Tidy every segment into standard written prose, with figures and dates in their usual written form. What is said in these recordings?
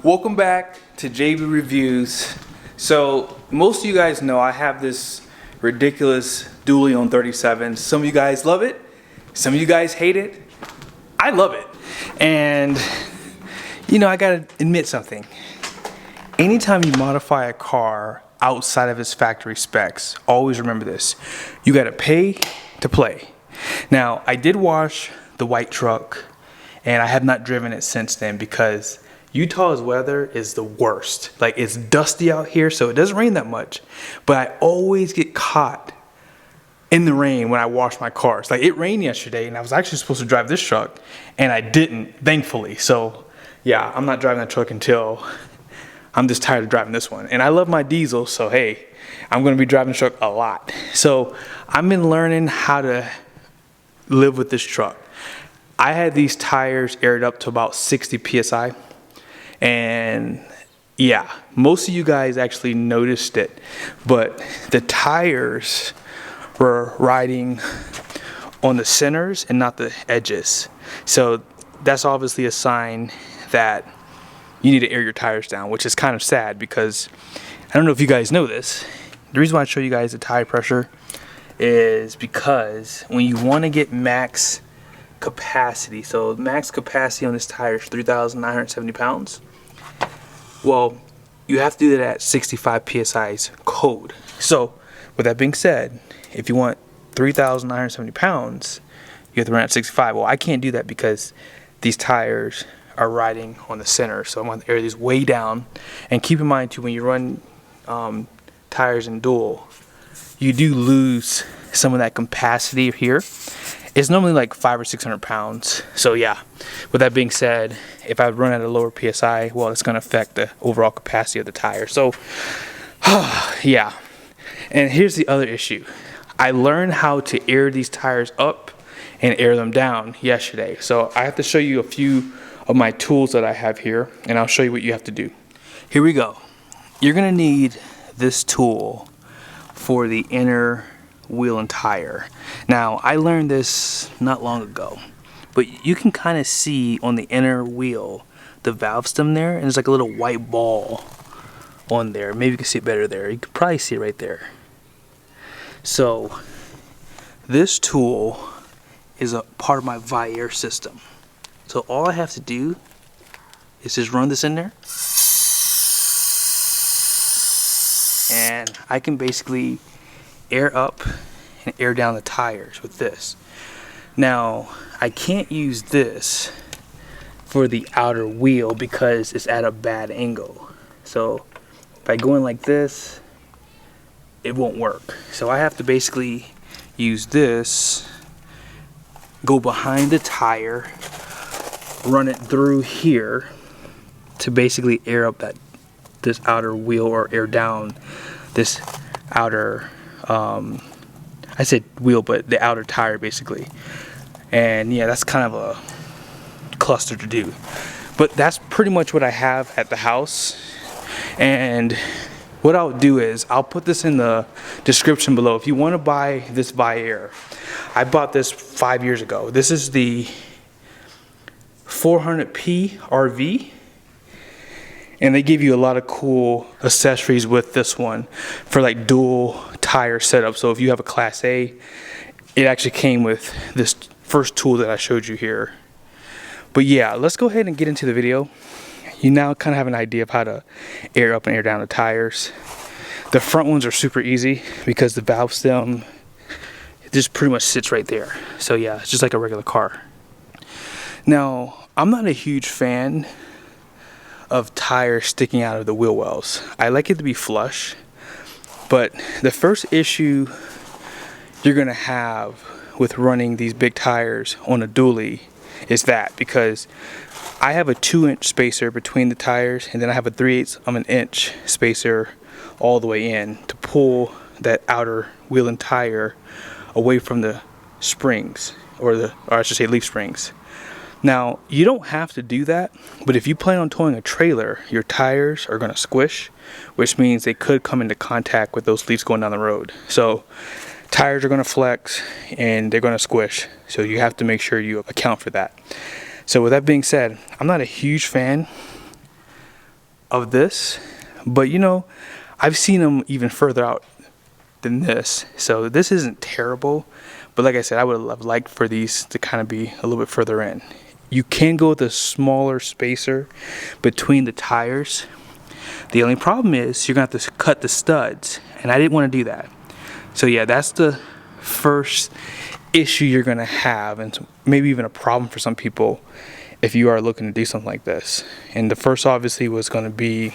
Welcome back to JB Reviews. So most of you guys know I have this ridiculous dually on 37. Some of you guys love it, some of you guys hate it. I love it. And you know, I gotta admit something. Anytime you modify a car outside of its factory specs, always remember this: you gotta pay to play. Now, I did wash the white truck and I have not driven it since then because Utah's weather is the worst. Like, it's dusty out here, so it doesn't rain that much, but I always get caught in the rain when I wash my cars. Like, it rained yesterday and I was actually supposed to drive this truck and I didn't, thankfully. So yeah, I'm not driving that truck until I'm just tired of driving this one. And I love my diesel, so hey, I'm gonna be driving the truck a lot. So I've been learning how to live with this truck. I had these tires aired up to about 60 PSI. And yeah, most of you guys actually noticed it, but the tires were riding on the centers and not the edges. So that's obviously a sign that you need to air your tires down, which is kind of sad because I don't know if you guys know this. The reason why I show you guys the tire pressure is because when you want to get max capacity, so max capacity on this tire is 3,970 pounds. Well, you have to do that at 65 PSI's code. So with that being said, if you want 3,970 pounds, you have to run at 65. Well, I can't do that because these tires are riding on the center. So I'm going to air these way down. And keep in mind too, when you run tires in dual, you do lose some of that capacity here. It's normally like 500 or 600 pounds. So yeah, with that being said, if I run at a lower PSI, well, it's gonna affect the overall capacity of the tire. So yeah, and here's the other issue. I learned how to air these tires up and air them down yesterday. So I have to show you a few of my tools that I have here, and I'll show you what you have to do. Here we go. You're gonna need this tool for the inner wheel and tire. Now, I learned this not long ago, but you can kind of see on the inner wheel the valve stem there, and there's like a little white ball on there. Maybe you can see it better there. You can probably see it right there. So this tool is a part of my Viair system. So all I have to do is just run this in there, and I can basically air up and air down the tires with this. Now, I can't use this for the outer wheel because it's at a bad angle. So if I go in like this, it won't work. So I have to basically use this, go behind the tire, run it through here to basically air up this outer wheel, or air down this outer I said wheel, but the outer tire basically. And yeah, that's kind of a cluster to do, but that's pretty much what I have at the house. And what I'll do is I'll put this in the description below if you want to buy this Viair. I bought this 5 years ago. This is the 400p RV, and they give you a lot of cool accessories with this one for like dual tire setup. So if you have a Class A, it actually came with this first tool that I showed you here. But yeah, let's go ahead and get into the video. You now kind of have an idea of how to air up and air down the tires. The front ones are super easy because the valve stem, it just pretty much sits right there. So yeah, it's just like a regular car. Now, I'm not a huge fan of tires sticking out of the wheel wells. I like it to be flush, but the first issue you're gonna have with running these big tires on a dually is that, because I have a 2-inch spacer between the tires, and then I have a 3/8 of an inch spacer all the way in to pull that outer wheel and tire away from the springs, or I should say leaf springs. Now, you don't have to do that, but if you plan on towing a trailer, your tires are gonna squish, which means they could come into contact with those leaves going down the road. So tires are gonna flex and they're gonna squish. So you have to make sure you account for that. So with that being said, I'm not a huge fan of this, but you know, I've seen them even further out than this, so this isn't terrible. But like I said, I would have liked for these to kind of be a little bit further in. You can go with a smaller spacer between the tires. The only problem is you're gonna have to cut the studs, and I didn't want to do that. So yeah, that's the first issue you're gonna have, and maybe even a problem for some people if you are looking to do something like this. And the first obviously was gonna be,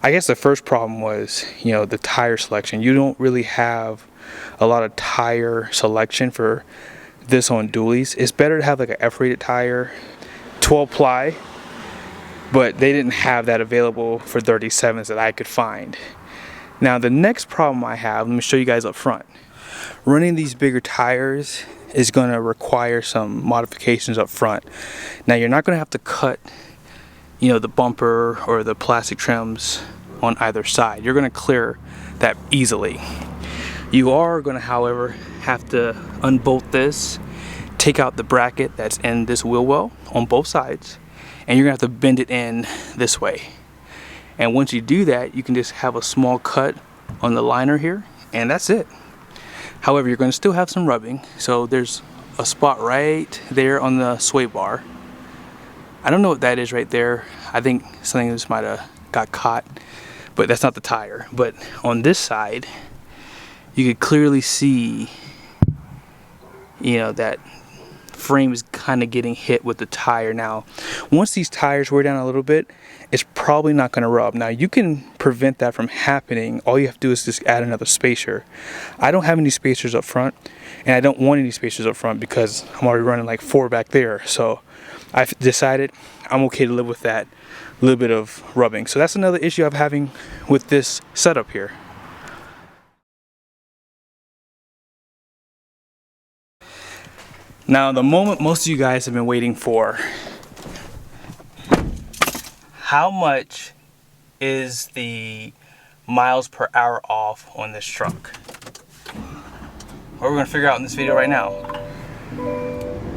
I guess the first problem was, you know, the tire selection. You don't really have a lot of tire selection for this on dualies. It's better to have like an F-rated tire, 12 ply, but they didn't have that available for 37s that I could find. Now the next problem I have, let me show you guys up front. Running these bigger tires is going to require some modifications up front. Now you're not going to have to cut, you know, the bumper or the plastic trims on either side. You're going to clear that easily. You are going to, however, have to unbolt this, take out the bracket that's in this wheel well on both sides, and you're going to have to bend it in this way. And once you do that, you can just have a small cut on the liner here, and that's it. However, you're going to still have some rubbing, so there's a spot right there on the sway bar. I don't know what that is right there. I think something just might have got caught, but that's not the tire. But on this side, you could clearly see, you know, that frame is kind of getting hit with the tire. Now, once these tires wear down a little bit, it's probably not going to rub. Now, you can prevent that from happening. All you have to do is just add another spacer. I don't have any spacers up front, and I don't want any spacers up front because I'm already running like 4 back there. So I've decided I'm okay to live with that little bit of rubbing. So that's another issue I'm having with this setup here. Now, the moment most of you guys have been waiting for. How much is the miles per hour off on this truck? What we're gonna figure out in this video right now.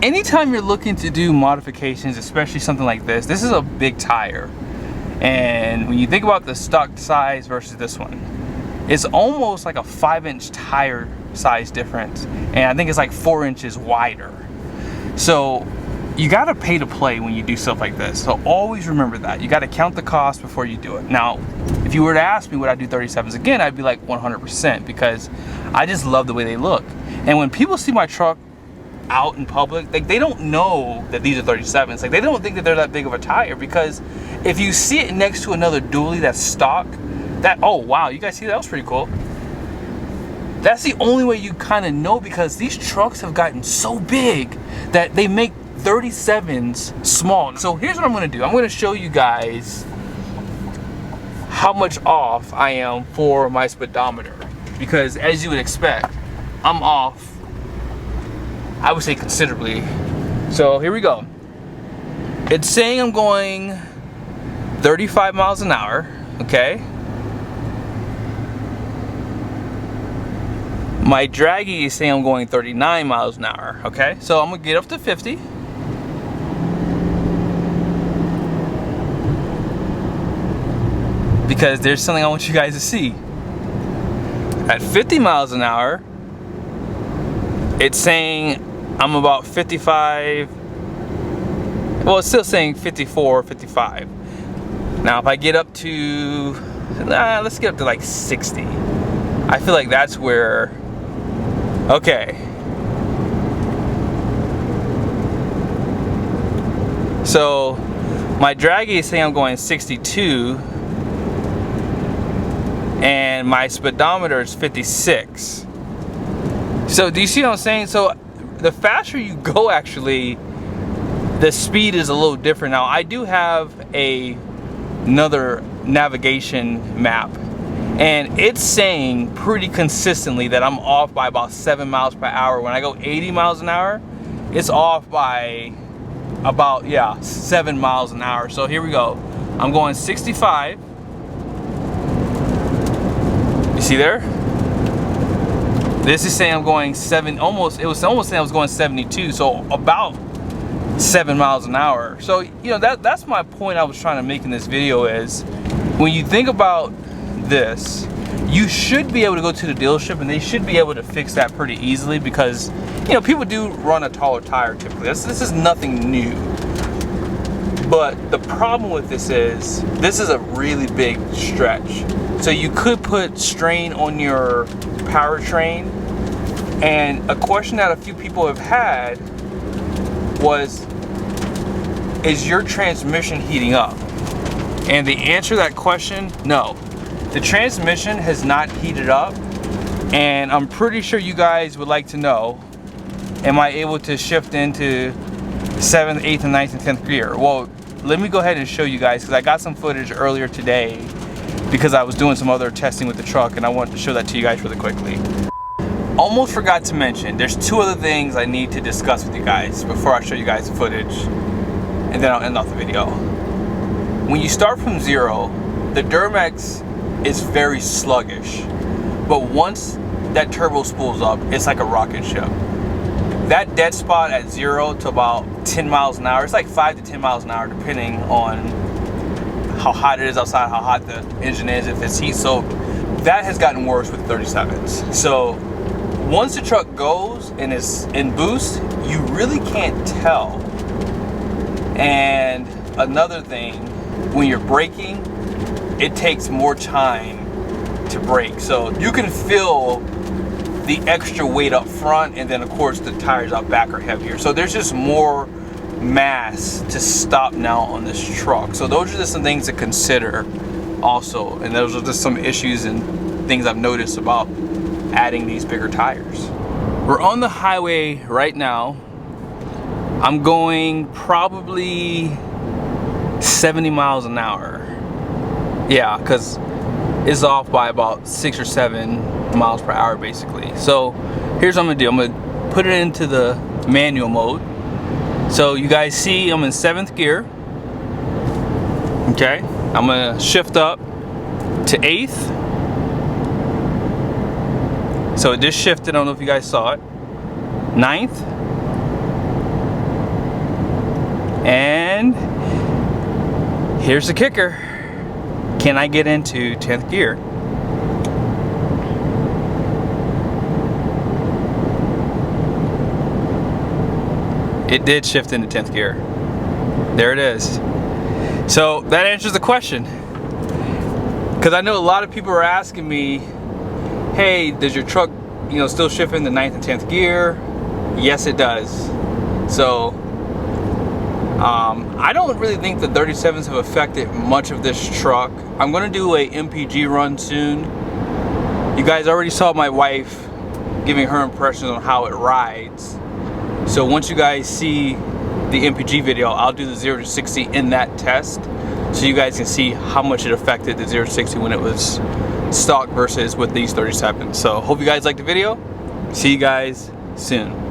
Anytime you're looking to do modifications, especially something like this is a big tire. And when you think about the stock size versus this one, it's almost like a 5-inch tire size difference, and I think it's like 4 inches wider. So you gotta pay to play when you do stuff like this. So always remember that. You gotta count the cost before you do it. Now, if you were to ask me would I do 37s again, I'd be like 100%, because I just love the way they look. And when people see my truck out in public, like, they don't know that these are 37s. Like, they don't think that they're that big of a tire, because if you see it next to another dually that's stock, that, oh wow, you guys see that was pretty cool. That's the only way you kind of know, because these trucks have gotten so big that they make 37s small. So here's what I'm gonna do. I'm gonna show you guys how much off I am for my speedometer, because as you would expect, I'm off, I would say, considerably. So here we go. It's saying I'm going 35 miles an hour, okay? My draggy is saying I'm going 39 miles an hour, okay? So I'm gonna get up to 50. Because there's something I want you guys to see. At 50 miles an hour, it's saying I'm about 55, well, it's still saying 54, 55. Now if I get up to, let's get up to like 60. I feel like that's where, okay. So my draggy is saying I'm going 62, and my speedometer is 56. So do you see what I'm saying? So the faster you go, actually, the speed is a little different. Now I do have another navigation map, and it's saying pretty consistently that I'm off by about 7 miles per hour. When I go 80 miles an hour, it's off by about, yeah, 7 miles an hour. So here we go. I'm going 65. You see there? This is saying I'm going it was almost saying I was going 72. So about 7 miles an hour. So, you know, that's my point I was trying to make in this video is, when you think about this, you should be able to go to the dealership and they should be able to fix that pretty easily, because, you know, people do run a taller tire typically. This is nothing new. But the problem with this is a really big stretch. So you could put strain on your powertrain. And a question that a few people have had was, is your transmission heating up? And the answer to that question, no. The transmission has not heated up. And I'm pretty sure you guys would like to know, am I able to shift into 7th, 8th, and 9th, and 10th gear? Well, let me go ahead and show you guys, because I got some footage earlier today because I was doing some other testing with the truck, and I wanted to show that to you guys really quickly. Almost forgot to mention, there's two other things I need to discuss with you guys before I show you guys the footage, and then I'll end off the video. When you start from 0, the Duramax is very sluggish, but once that turbo spools up, it's like a rocket ship. That dead spot at 0 to about 10 miles an hour, it's like 5 to 10 miles an hour depending on how hot it is outside, how hot the engine is, if it's heat soaked. That has gotten worse with 37s. So once the truck goes and is in boost, you really can't tell. And another thing, when you're braking, it takes more time to brake. So you can feel the extra weight up front, and then of course the tires out back are heavier. So there's just more mass to stop now on this truck. So those are just some things to consider also. And those are just some issues and things I've noticed about adding these bigger tires. We're on the highway right now. I'm going probably 70 miles an hour. Yeah, because it's off by about 6 or 7 miles per hour basically. So here's what I'm gonna do. I'm gonna put it into the manual mode. So you guys see I'm in 7th gear. Okay, I'm gonna shift up to 8th. So it just shifted, I don't know if you guys saw it. 9th. And here's the kicker. Can I get into 10th gear? It did shift into 10th gear. There it is. So that answers the question. Because I know a lot of people are asking me, hey, does your truck, you know, still shift into 9th and 10th gear? Yes, it does. So I don't really think the 37s have affected much of this truck. I'm gonna do a MPG run soon. You guys already saw my wife giving her impressions on how it rides. So once you guys see the MPG video, I'll do the 0 to 60 in that test, so you guys can see how much it affected the 0 to 60 when it was stock versus with these 37s. So hope you guys liked the video. See you guys soon.